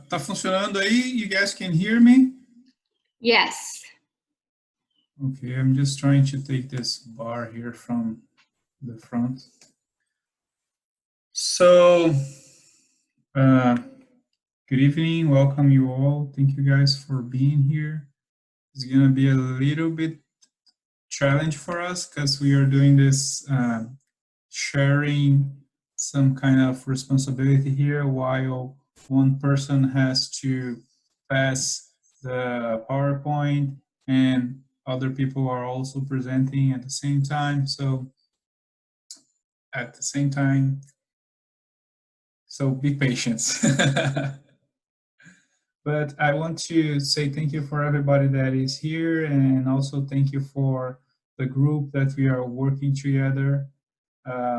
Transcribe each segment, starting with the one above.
Tá funcionando aí? You guys can hear me? Yes. Okay, I'm just trying to take this bar here from the front. So, good evening, welcome you all. Thank you guys for being here. It's gonna be a little bit challenge for us because we are doing this sharing some kind of responsibility here while one person has to pass the PowerPoint and other people are also presenting at the same time. So be patient. But I want to say thank you for everybody that is here, and also thank you for the group that we are working together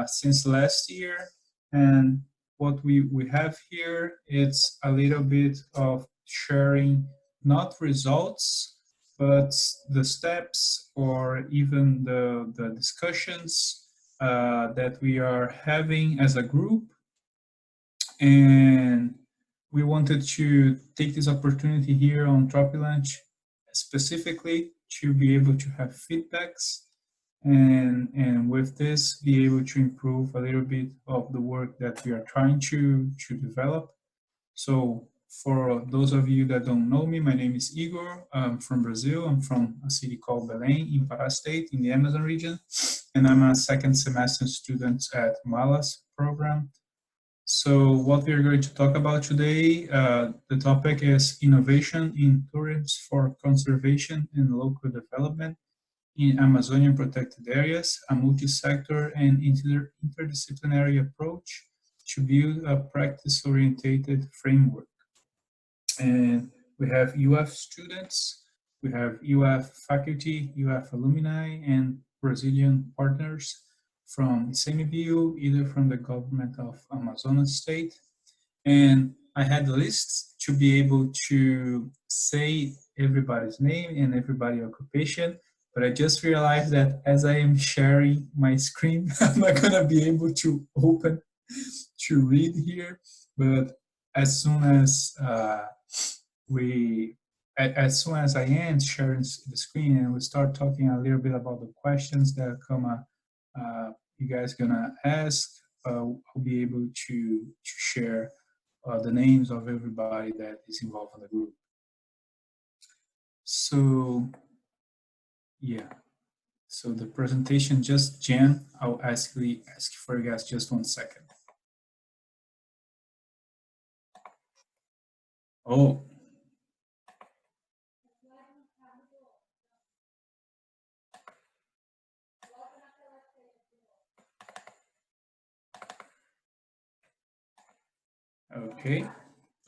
since last year. And what we have here, it's a little bit of sharing, not results, but the steps or even the discussions that we are having as a group. And we wanted to take this opportunity here on Tropilunch specifically to be able to have feedbacks and with this be able to improve a little bit of the work that we are trying to develop. So for those of you that don't know me, my name is Igor. I'm from Brazil. I'm from a city called Belém in Pará State in the Amazon region. And I'm a second semester student at Malas program. So what we are going to talk about today, the topic is innovation in tourism for conservation and local development in Amazonian protected areas, a multi-sector and interdisciplinary approach to build a practice-oriented framework. And we have UF students, we have UF faculty, UF alumni, and Brazilian partners from ICMBio, either from the government of Amazonas state. And I had a list to be able to say everybody's name and everybody's occupation, but I just realized that as I am sharing my screen, I'm not gonna be able to open to read here, but as soon as as soon as I end sharing the screen and we start talking a little bit about the questions that come you guys gonna ask, I'll be able to share the names of everybody that is involved in the group. So yeah, so the presentation just jammed. I'll ask for you guys just 1 second. Oh.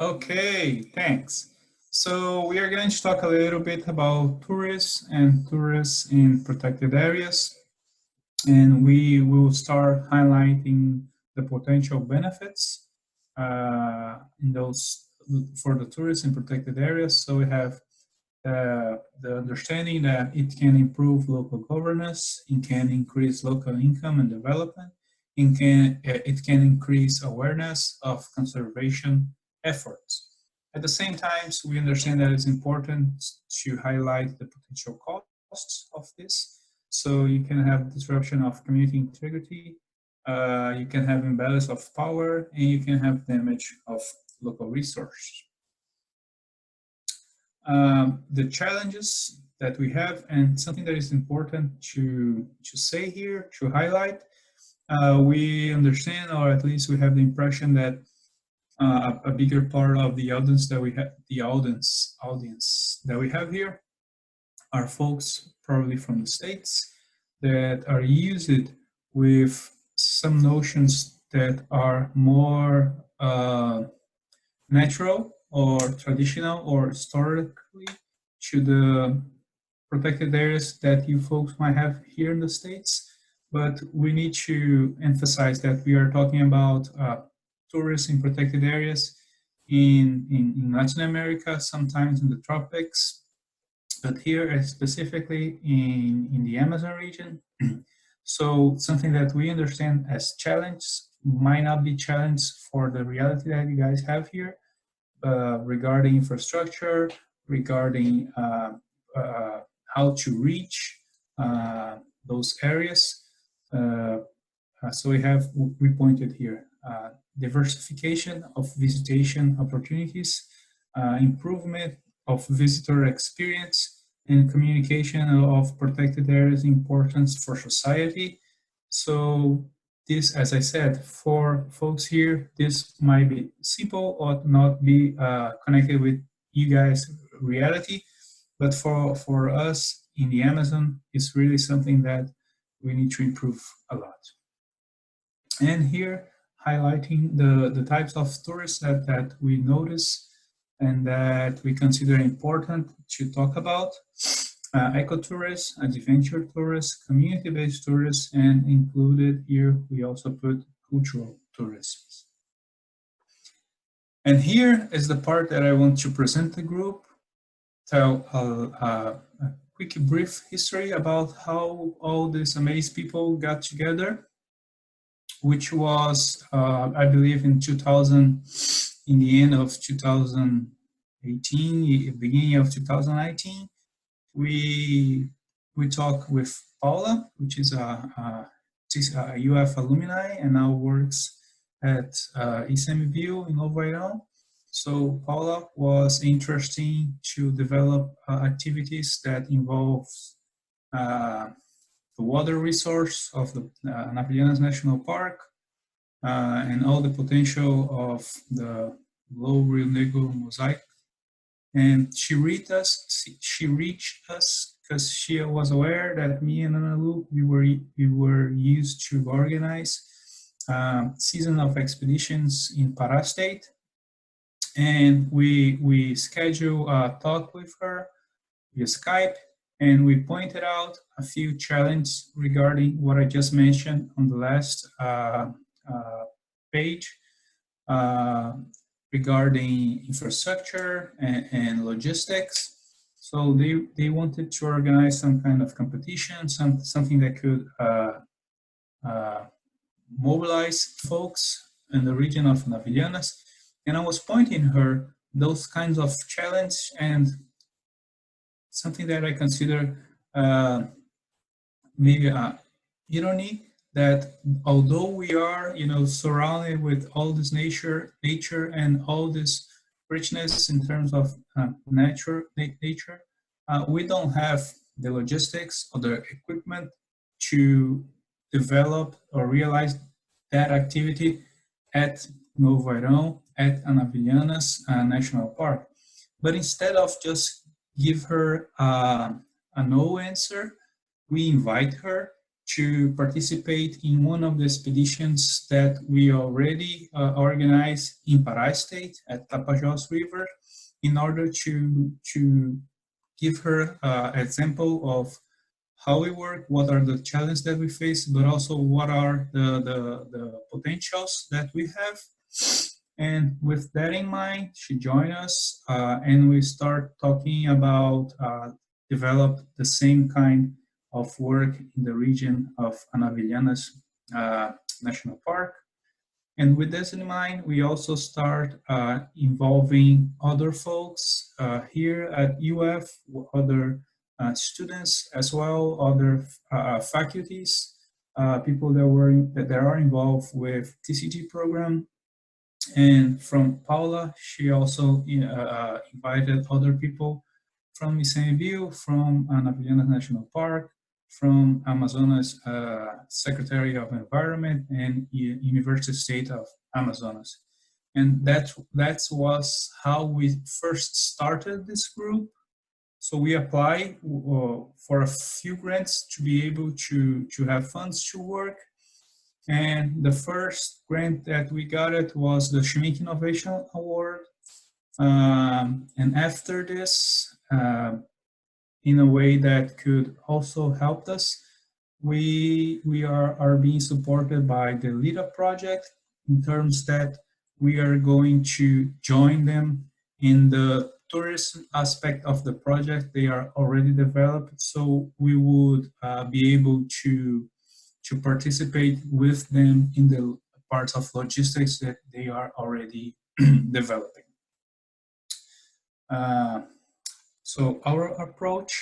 Okay, thanks. So we are going to talk a little bit about tourists and tourists in protected areas. And we will start highlighting the potential benefits in those for the tourists in protected areas. So we have the understanding that it can improve local governance, it can increase local income and development, it can increase awareness of conservation efforts. At the same time, we understand that it's important to highlight the potential costs of this. So you can have disruption of community integrity, you can have imbalance of power, and you can have damage of local resources. The challenges that we have, and something that is important to say here, to highlight, we understand, or at least we have the impression that a bigger part of the audience that we have, audience that we have here, are folks probably from the States that are used with some notions that are more natural or traditional or historically to the protected areas that you folks might have here in the States. But we need to emphasize that we are talking about tourists in protected areas in Latin America, sometimes in the tropics, but here specifically in the Amazon region. So something that we understand as challenge might not be challenge for the reality that you guys have here, regarding infrastructure, regarding how to reach those areas. So we pointed here, diversification of visitation opportunities, improvement of visitor experience, and communication of protected areas' importance for society. So this, as I said, for folks here, this might be simple or not be connected with you guys' reality, but for us in the Amazon, it's really something that we need to improve a lot. And here, highlighting the types of tourists that we notice and that we consider important to talk about. Ecotourism, adventure tourists, community-based tourists, and included here, we also put cultural tourism. And here is the part that I want to present the group, tell a quick brief history about how all these amazing people got together, which was, I believe, in the end of 2018, beginning of 2019. We talked with Paula, which is a UF alumni and now works at ICMBio in Novo Airão. So Paula was interested to develop activities that involve the water resource of the Anavilhanas National Park and all the potential of the low Rio Negro Mosaic. And she reached us because she was aware that me and Analu, we were used to organize season of expeditions in Pará State. And we scheduled a talk with her via Skype, and we pointed out a few challenges regarding what I just mentioned on the last page, regarding infrastructure and logistics. So they wanted to organize some kind of competition, something that could mobilize folks in the region of Anavilhanas. And I was pointing her those kinds of challenge and something that I consider maybe irony, that although we are, surrounded with all this nature and all this richness in terms of nature, we don't have the logistics or the equipment to develop or realize that activity at Novo Airão, at Anavilhanas National Park. But instead of just give her a no answer, we invite her to participate in one of the expeditions that we already organized in Pará State at Tapajós River, in order to give her an example of how we work, what are the challenges that we face, but also what are the potentials that we have. And with that in mind, she joined us and we start talking about develop the same kind of work in the region of Anavilhanas National Park. And with this in mind, we also start involving other folks here at UF, other students as well, other faculties, people that are involved with TCD program. And from Paula, she also invited other people from ICMBio, from Anavilhanas National Park, from Amazonas Secretary of Environment, and University State of Amazonas. And that was how we first started this group. So we applied for a few grants to be able to have funds to work. And the first grant that we got was the Schmink Innovation Award. And after this, in a way that could also help us, we are being supported by the LIDA project, in terms that we are going to join them in the tourism aspect of the project. They are already developed, so we would be able to participate with them in the parts of logistics that they are already developing. So our approach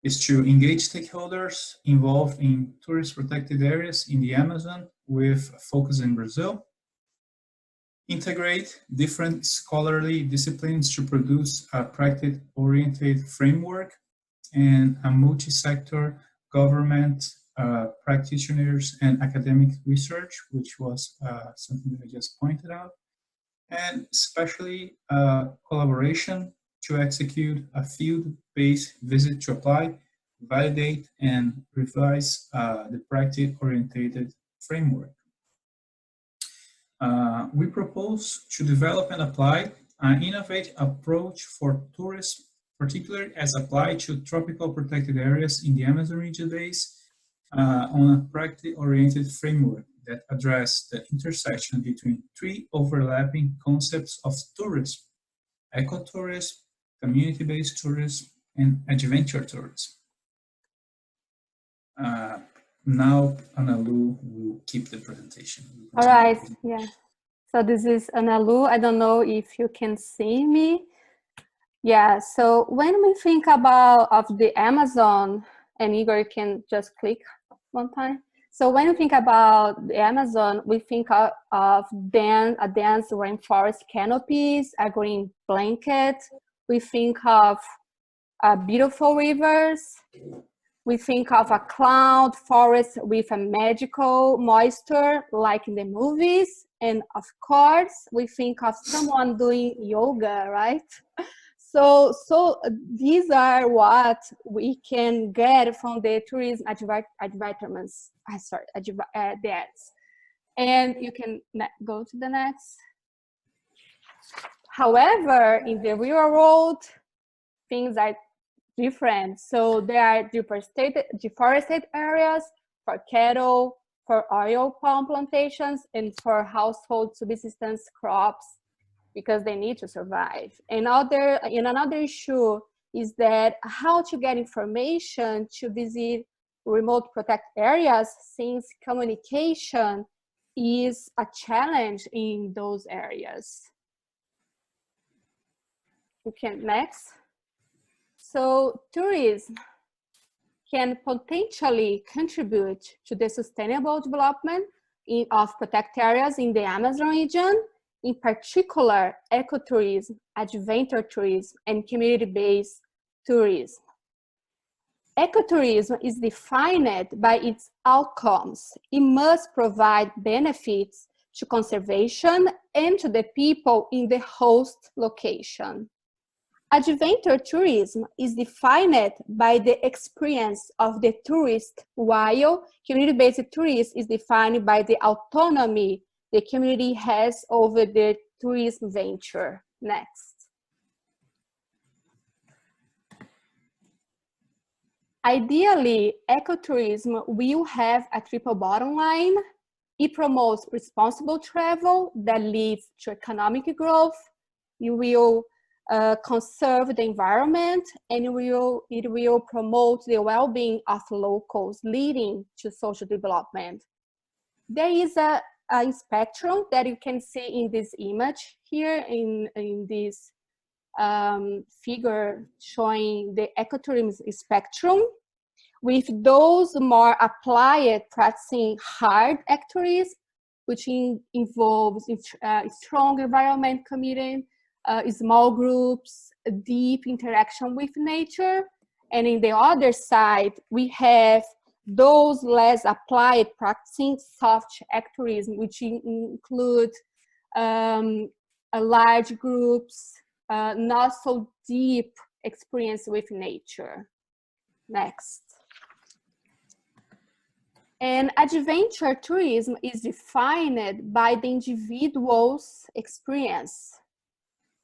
is to engage stakeholders involved in tourist protected areas in the Amazon with a focus in Brazil, integrate different scholarly disciplines to produce a practice-oriented framework, and a multi-sector government, practitioners, and academic research, which was something that I just pointed out, and especially collaboration to execute a field-based visit to apply, validate, and revise the practice-oriented framework. We propose to develop and apply an innovative approach for tourism, particularly as applied to tropical protected areas in the Amazon region based on a practice-oriented framework that address the intersection between three overlapping concepts of tourism: ecotourism, community-based tourism, and adventure tourism. Now, Analu will keep the presentation. All right, yeah. So this is Analu. I don't know if you can see me. Yeah, so when we think of the Amazon, and Igor, you can just click one time. So when we think about the Amazon, we think of a dense rainforest canopies, a green blanket. We think of beautiful rivers. We think of a cloud forest with a magical moisture, like in the movies. And of course, we think of someone doing yoga, right? So these are what we can get from the tourism advertisements. The ads. And you can go to the next. However, in the real world, things are different. So there are deforested areas for cattle, for oil palm plantations, and for household subsistence crops, because they need to survive. Another issue is that how to get information to visit remote protected areas, since communication is a challenge in those areas. We can next. So tourism can potentially contribute to the sustainable development of protected areas in the Amazon region, in particular ecotourism, adventure tourism, and community-based tourism. Ecotourism is defined by its outcomes. It must provide benefits to conservation and to the people in the host location. Adventure tourism is defined by the experience of the tourist, while community-based tourism is defined by the autonomy the community has over the tourism venture. Next. Ideally, ecotourism will have a triple bottom line. It promotes responsible travel that leads to economic growth. It will conserve the environment, and it will promote the well-being of locals, leading to social development. There is a spectrum that you can see in this image here, in this figure showing the ecotourism spectrum, with those more applied practicing hard ecotourism, which involves strong environment commitment, small groups, deep interaction with nature. And in the other side, we have those less applied practicing soft ecotourism, which include large groups, not so deep experience with nature. Next. And adventure tourism is defined by the individual's experience.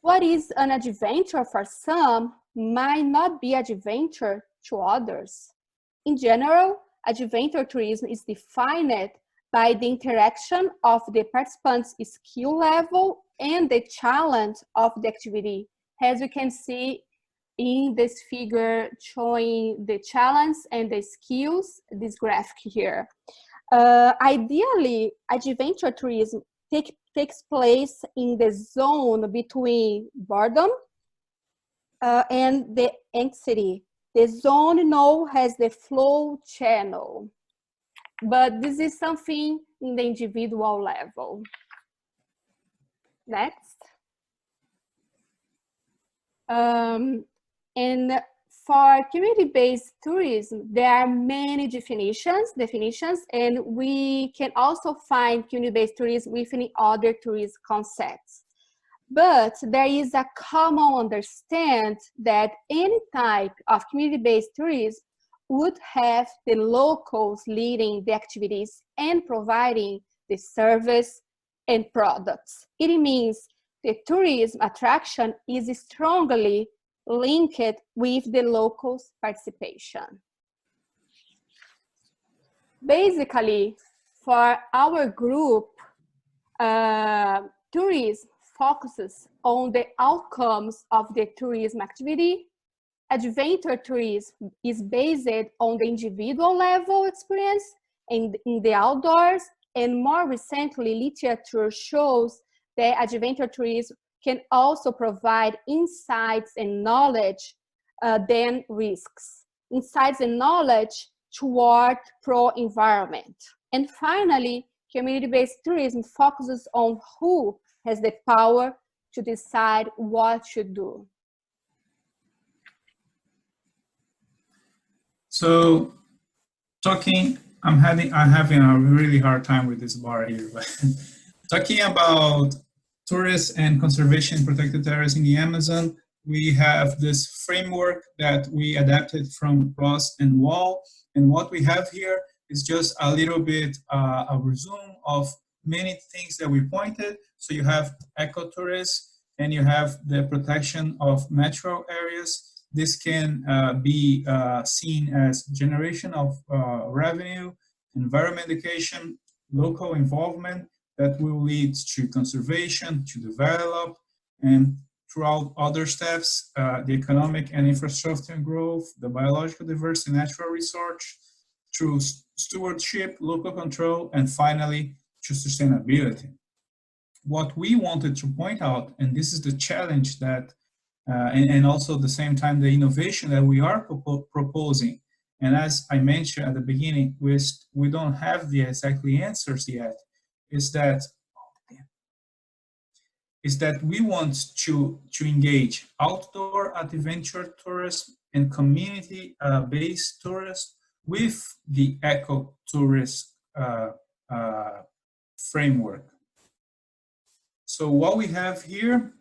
What is an adventure for some might not be adventure to others. In general, adventure tourism is defined by the interaction of the participants' skill level and the challenge of the activity. As you can see in this figure showing the challenge and the skills, this graphic here. Ideally, adventure tourism takes place in the zone between boredom and the anxiety. The zone node has the flow channel, but this is something in the individual level. Next. And for community-based tourism, there are many definitions, and we can also find community-based tourism within other tourist concepts. But there is a common understanding that any type of community-based tourism would have the locals leading the activities and providing the service and products. It means the tourism attraction is strongly linked with the locals' participation. Basically, for our group, tourism focuses on the outcomes of the tourism activity. Adventure tourism is based on the individual level experience and in the outdoors, and more recently, literature shows that adventure tourism can also provide insights and knowledge than risks. Insights and knowledge toward pro-environment. And finally, community-based tourism focuses on who has the power to decide what to do. So, I'm having a really hard time with this bar here, but talking about tourists and conservation protected areas in the Amazon, we have this framework that we adapted from Ross and Wall, and what we have here is just a little bit a resume of many things that we pointed. So you have ecotourism, and you have the protection of natural areas. This can be seen as generation of revenue, environment education, local involvement that will lead to conservation, to develop, and throughout other steps, the economic and infrastructure growth, the biological diversity, natural research, through stewardship, local control, and finally, to sustainability. What we wanted to point out, and this is the challenge that and also at the same time the innovation that we are proposing. And as I mentioned at the beginning, we don't have the exactly answers yet, is that we want to engage outdoor adventure tourism and community-based tourism with the ecotourism framework. So what we have here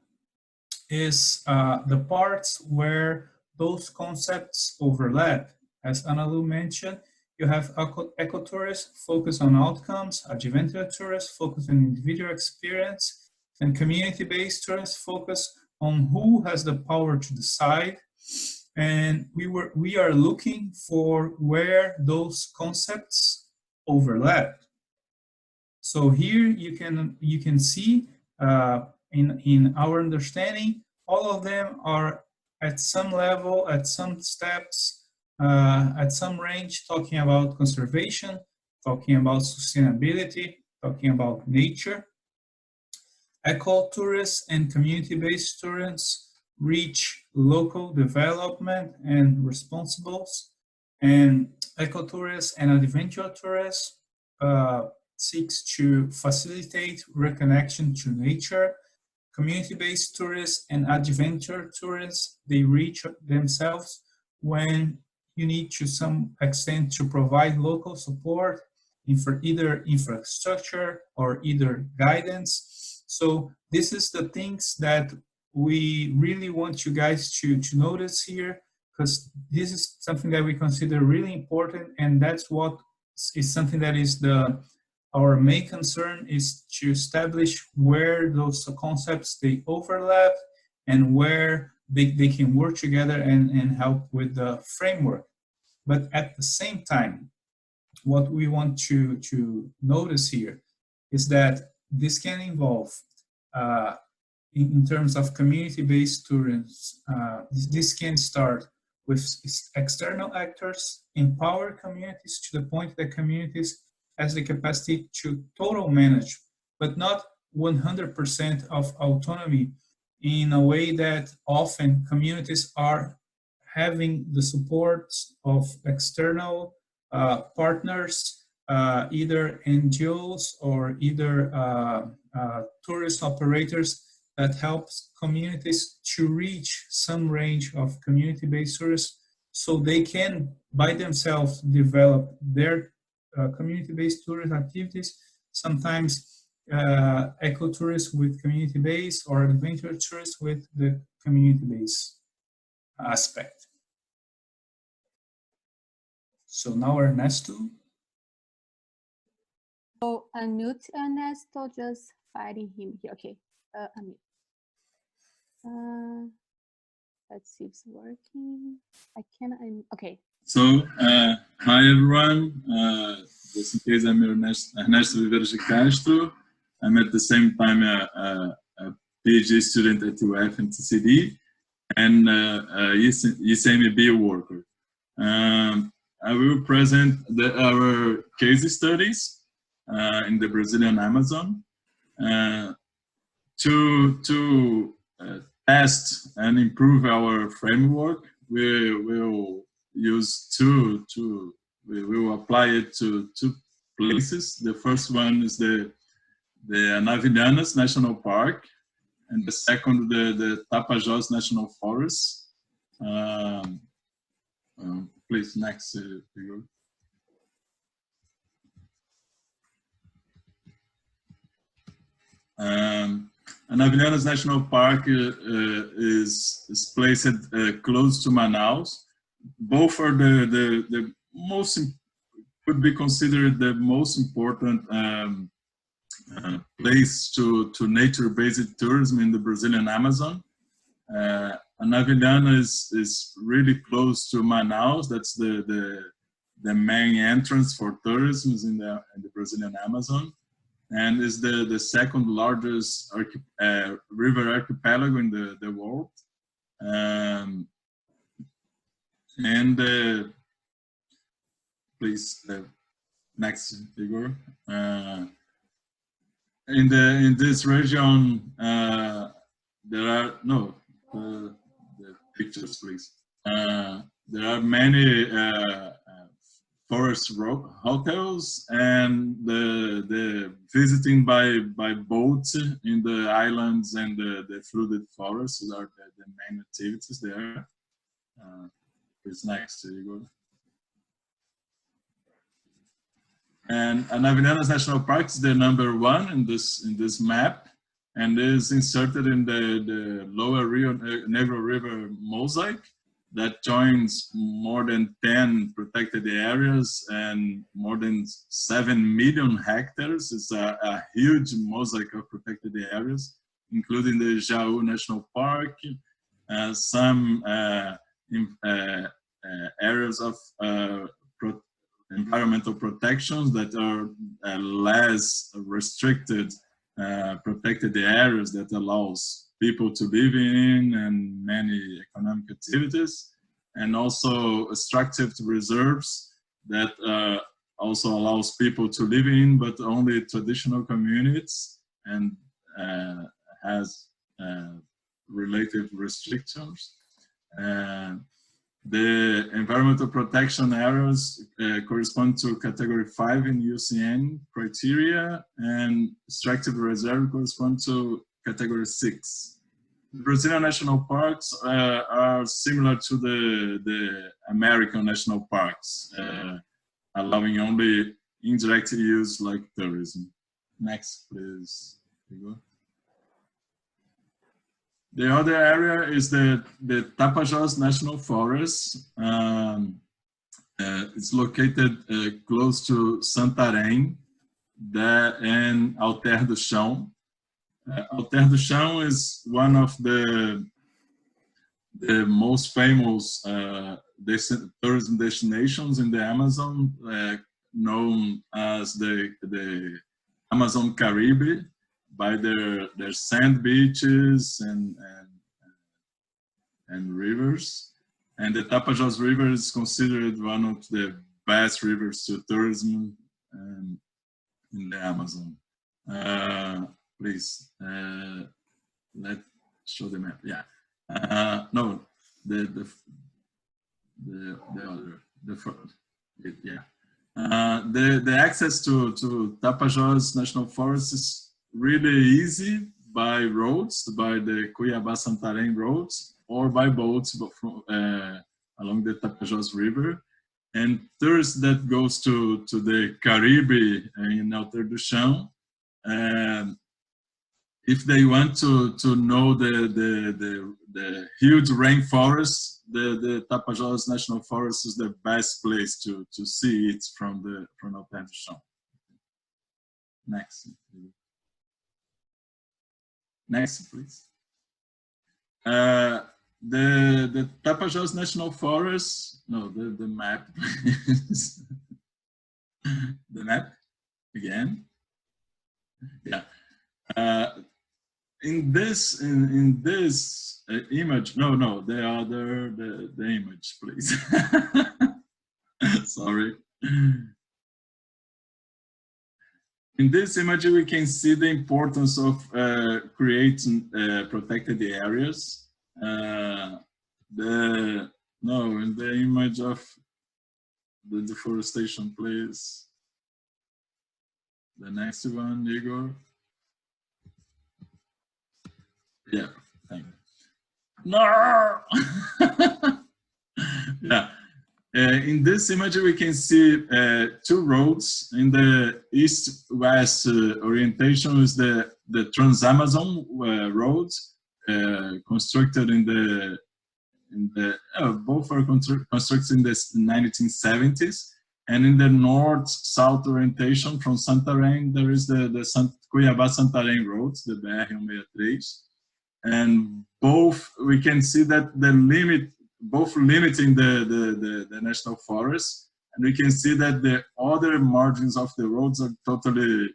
is the parts where those concepts overlap. As Analu mentioned, you have ecotourism focus on outcomes, adventure tourists focus on individual experience, and community-based tourists focus on who has the power to decide. And we are looking for where those concepts overlap. So here you can see in our understanding, all of them are at some level, at some steps, at some range, talking about conservation, talking about sustainability, talking about nature. Ecotourism and community-based tourists reach local development and responsibles, and ecotourism and adventure tourists seeks to facilitate reconnection to nature. Community-based tourists and adventure tourists, they reach themselves when you need to some extent to provide local support for either infrastructure or either guidance. So this is the things that we really want you guys to notice here, because this is something that we consider really important, and that's what is something that is our main concern, is to establish where those concepts they overlap and where they can work together and help with the framework. But at the same time, what we want to notice here is that this can involve, in terms of community-based tourism, this can start with external actors, empower communities to the point that communities has the capacity to total manage, but not 100% of autonomy in a way that often communities are having the support of external partners, either NGOs or either tourist operators that helps communities to reach some range of community-based tourists so they can by themselves develop their community-based tourist activities, sometimes ecotourism with community-based or adventure tourists with the community-based aspect. So now Ernesto. So unmute Ernesto, just fighting him here. Okay, unmute. Let's see if it's working. I can, okay. So, hi everyone. Just in case, I'm Ernesto Viveiros de Castro. I'm at the same time a PhD student at UF and TCD, and ICMB worker. I will present our case studies in the Brazilian Amazon to test and improve our framework. We will use we will apply it to two places. The first one is the Anavilhanas National Park, and the second the Tapajós National Forest. Please, next figure. Anavilhanas National Park is placed close to Manaus. Both are the most, could be considered the most important place to nature-based tourism in the Brazilian Amazon. Anavilhanas is really close to Manaus. That's the main entrance for tourism in the Brazilian Amazon, and is the second largest river archipelago in the world. Please, next figure. In this region, there are the pictures, please. There are many forest hotels, and the visiting by boats in the islands and the flooded forests are the main activities there. Please, next, Igor. And Anavilhanas National Park is the #1 in this map, and is inserted in the lower Rio Negro River Mosaic that joins more than 10 protected areas and more than 7 million hectares. It's a huge mosaic of protected areas, including the Jaú National Park, some areas of environmental protections that are less restricted protected areas that allows people to live in and many economic activities, and also extractive reserves that also allows people to live in, but only traditional communities, and has related restrictions. The environmental protection areas correspond to category 5 in UCN criteria, and extractive reserve correspond to category 6. The Brazilian national parks are similar to the American national parks, allowing only indirect use like tourism. Next, please. The other area is the Tapajós National Forest. It's located close to Santarém and Alter do Chão. Alter do Chão is one of the most famous tourism destinations in the Amazon, known as the Amazon Caribe, by their sand beaches and rivers. And the Tapajós River is considered one of the best rivers to tourism in the Amazon. Please, show the map. Yeah. No, the other, the front. Yeah. The access to Tapajós National Forest is really easy by roads, by the Cuiabá-Santarém roads, or by boats from, along the Tapajós River. And tours that goes to the Caribe in Interdisciplinary. If they want to know the huge rainforest, the Tapajós National Forest is the best place to see it from Interdisciplinary. Next. Next, please. The Tapajós National Forest, no, the map, please. The map, again. Yeah. In this image, no, the image, please. Sorry. In this image, we can see the importance of creating protected areas. In the image of the deforestation, please. The next one, Igor. Yeah, thank you. No! Yeah. In this image, we can see two roads. In the east-west orientation is the Trans-Amazon road, constructed both are constructed in the 1970s. And in the north-south orientation from Santarém, there is the Cuiabá-Santarém roads, the BR-163. And both, we can see that both limiting the national forest, and we can see that the other margins of the roads are totally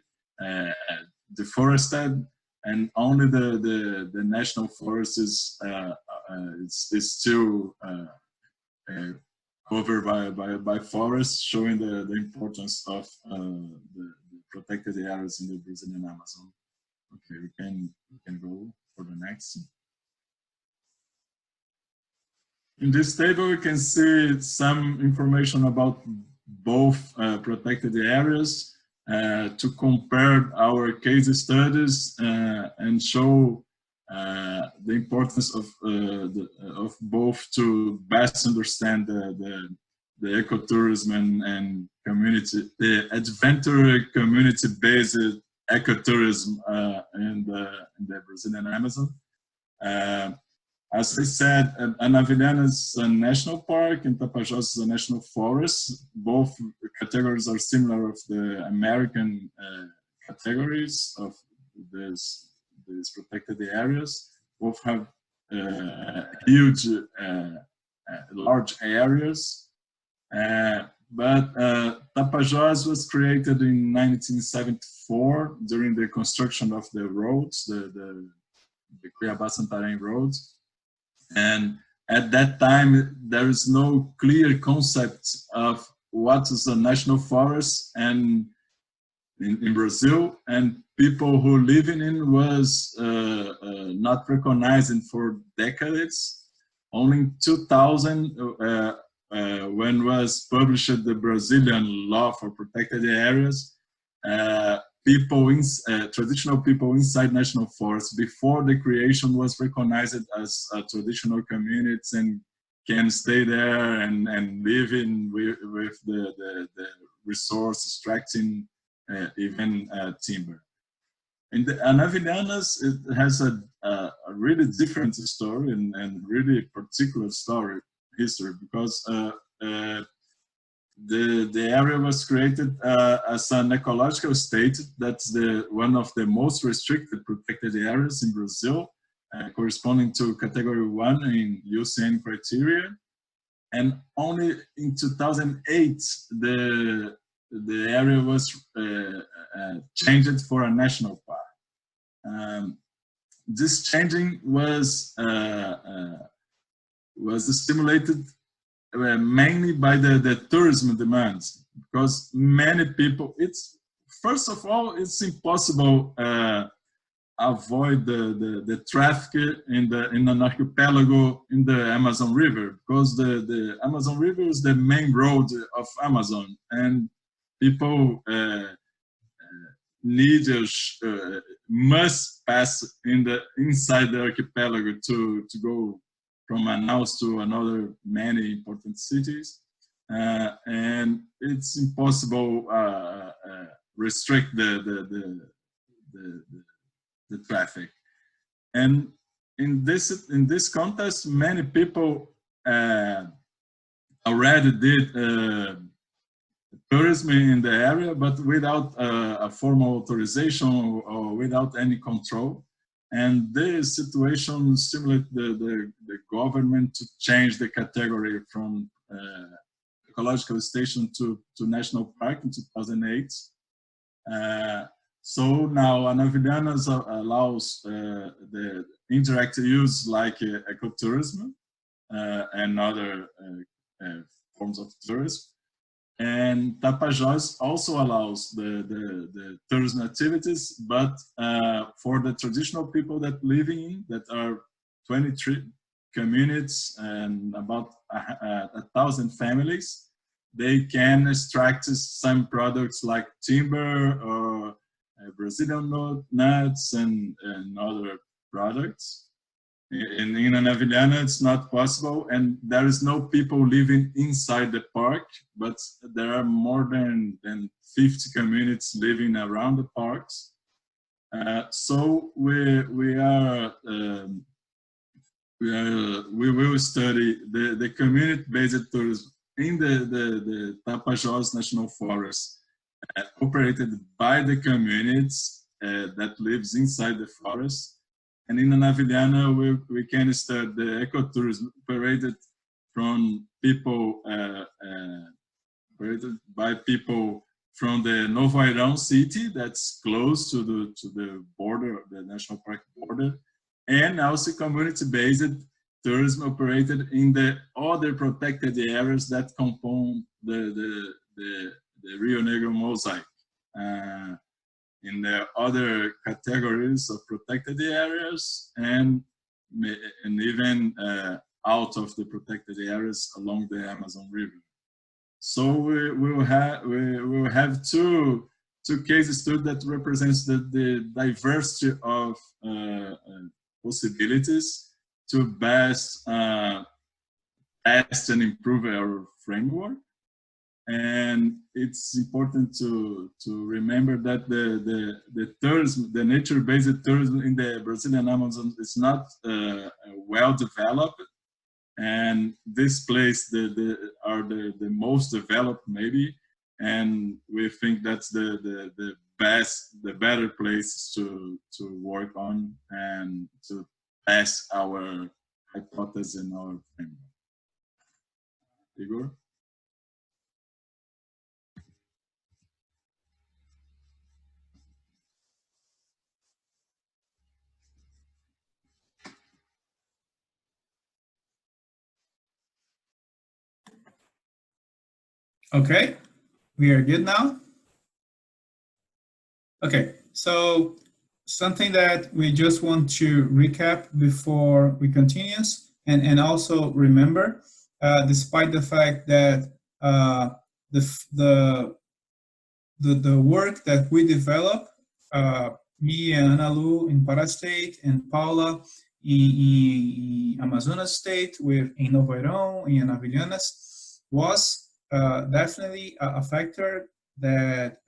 deforested, and only the national forest is still covered by forests, showing the importance of the protected areas in the Brazilian Amazon. Okay, we can go for the next. In this table, we can see some information about both protected areas to compare our case studies and show the importance of both to best understand the ecotourism and community, the adventure community-based ecotourism in the Brazilian Amazon. As I said, Anavilhanas is a national park and Tapajós is a national forest. Both categories are similar of the American categories of these protected areas. Both have huge, large areas. But Tapajós was created in 1974 during the construction of the roads, the Cuiabá-Santarém roads. And at that time, there is no clear concept of what is a national forest and in Brazil, and people who live in it was not recognized for decades. Only in 2000, when was published the Brazilian law for protected areas, traditional people inside national forests before the creation was recognized as traditional communities and can stay there and live in with the resource extracting even timber. In the Anavilhanas, it has a really different story and really particular history because the area was created as an ecological state. That's one of the most restricted protected areas in Brazil, corresponding to category 1 in UCN criteria. And only in 2008, the area was changed for a national park. This changing was stimulated mainly by the tourism demands, because many people, first of all, it's impossible avoid the traffic in an archipelago in the Amazon River, because the Amazon River is the main road of Amazon, and people must pass inside the archipelago to go from Manaus to another many important cities, and it's impossible restrict the traffic. And in this context, many people already did tourism in the area, but without a formal authorization or without any control. And this situation stimulated the government to change the category from ecological station to national park in 2008. So now Anavilhanas allows the indirect use like ecotourism and other forms of tourism. And Tapajós also allows the tourism activities, but for the traditional people that that are 23 communities and about 1,000 families, they can extract some products like timber or Brazilian nuts and other products. In Anavilhana, it's not possible, and there is no people living inside the park, but there are more than 50 communities living around the parks. So we will study the community-based tourism in the Tapajós National Forest, operated by the communities that lives inside the forest. And in Anavilhana, we can start the ecotourism operated from people, operated by people from the Novo Airão city that's close to the border, the national park border, and also community-based tourism operated in the other protected areas that compose the Rio Negro Mosaic. In the other categories of protected areas and even out of the protected areas along the Amazon River. So we will have two case studies that represents the diversity of possibilities to best test and improve our framework. And it's important to remember that the tourism, the nature-based tourism in the Brazilian Amazon is not well developed, and this place are the most developed maybe, and we think that's the better place to work on and to test our hypothesis in our framework. Igor? Okay, we are good now. Okay, so something that we just want to recap before we continue, and also remember, despite the fact that the work that we develop, me and Analu in Pará State and Paula in Amazonas State, in Novo Airão, in Anavilhanas, was definitely a factor that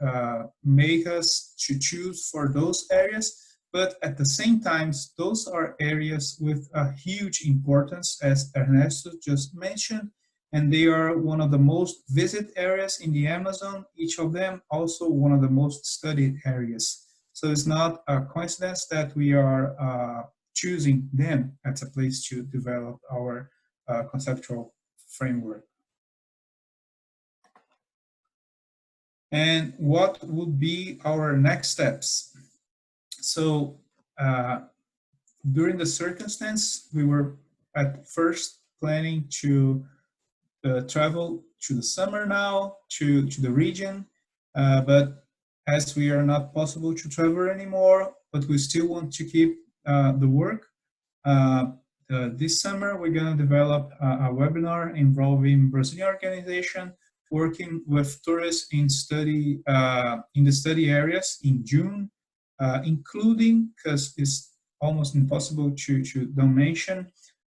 make us to choose for those areas, but at the same time, those are areas with a huge importance, as Ernesto just mentioned, and they are one of the most visited areas in the Amazon, each of them also one of the most studied areas. So it's not a coincidence that we are choosing them as a place to develop our conceptual framework. And what would be our next steps? So during the circumstance, we were at first planning to travel to the summer now, to the region, but as we are not possible to travel anymore, but we still want to keep the work. This summer, we're going to develop a webinar involving Brazilian organization working with tourists in the study areas in June, including, because it's almost impossible to don't mention,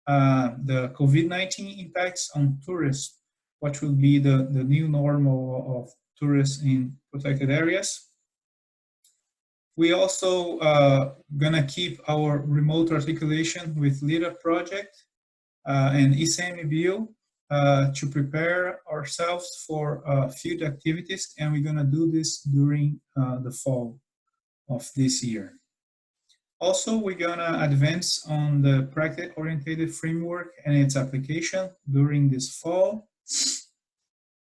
the COVID-19 impacts on tourists, what will be the new normal of tourists in protected areas. We also gonna keep our remote articulation with LIDA project and ICMBio to prepare ourselves for field activities, and we're gonna do this during the fall of this year. Also, we're gonna advance on the practice-oriented framework and its application during this fall.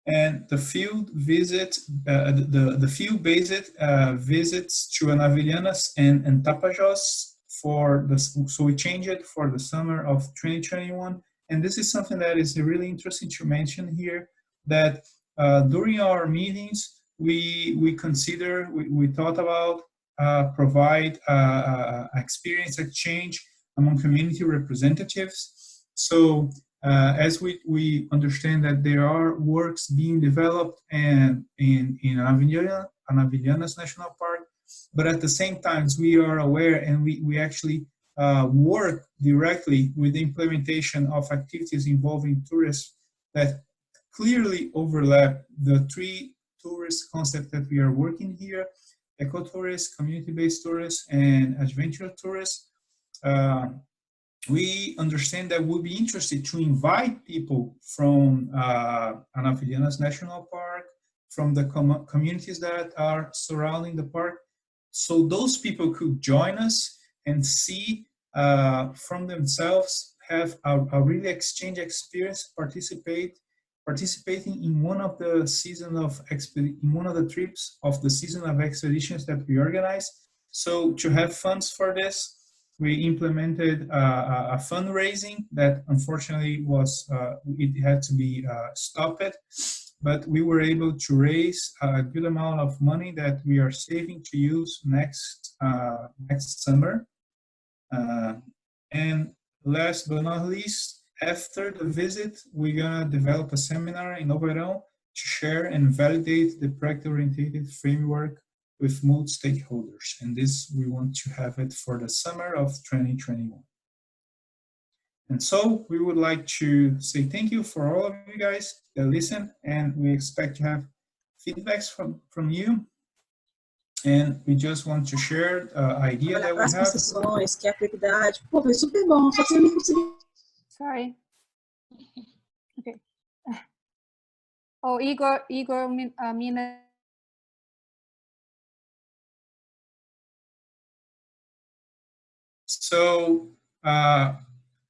And the field visit, the field-based visits to Anavilhanas and Tapajós so we changed it for the summer of 2021. And this is something that is really interesting to mention here, that during our meetings, we thought about provide experience exchange among community representatives. So as we understand that there are works being developed and in Anavilhanas National Park, but at the same time we are aware and we actually work directly with the implementation of activities involving tourists that clearly overlap the three tourist concepts that we are working here: ecotourism, community-based tourists, and adventure tourists. We understand that we'll be interested to invite people from Anavilhanas National Park, from the communities that are surrounding the park, so those people could join us and see from themselves, have a really exchange experience, participating in one of the trips of the season of expeditions that we organize. So to have funds for this, we implemented a fundraising that unfortunately it had to be stopped, but we were able to raise a good amount of money that we are saving to use next summer. And last but not least, after the visit, we're gonna develop a seminar in Verão to share and validate the practice-oriented framework with multi-stakeholders. And this, we want to have it for the summer of 2021. And so we would like to say thank you for all of you guys that listen, and we expect to have feedbacks from you. And we just want to share the idea that we have. Sessões, que é a prioridade. Pô, foi super bom, só que eu não consegui. Sorry. Okay. Oh, Igor, Mina. So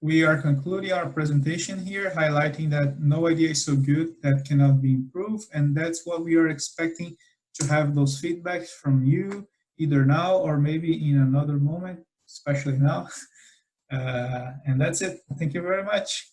we are concluding our presentation here, highlighting that no idea is so good that cannot be improved, and that's what we are expecting, to have those feedbacks from you, either now or maybe in another moment, especially now. And that's it. Thank you very much.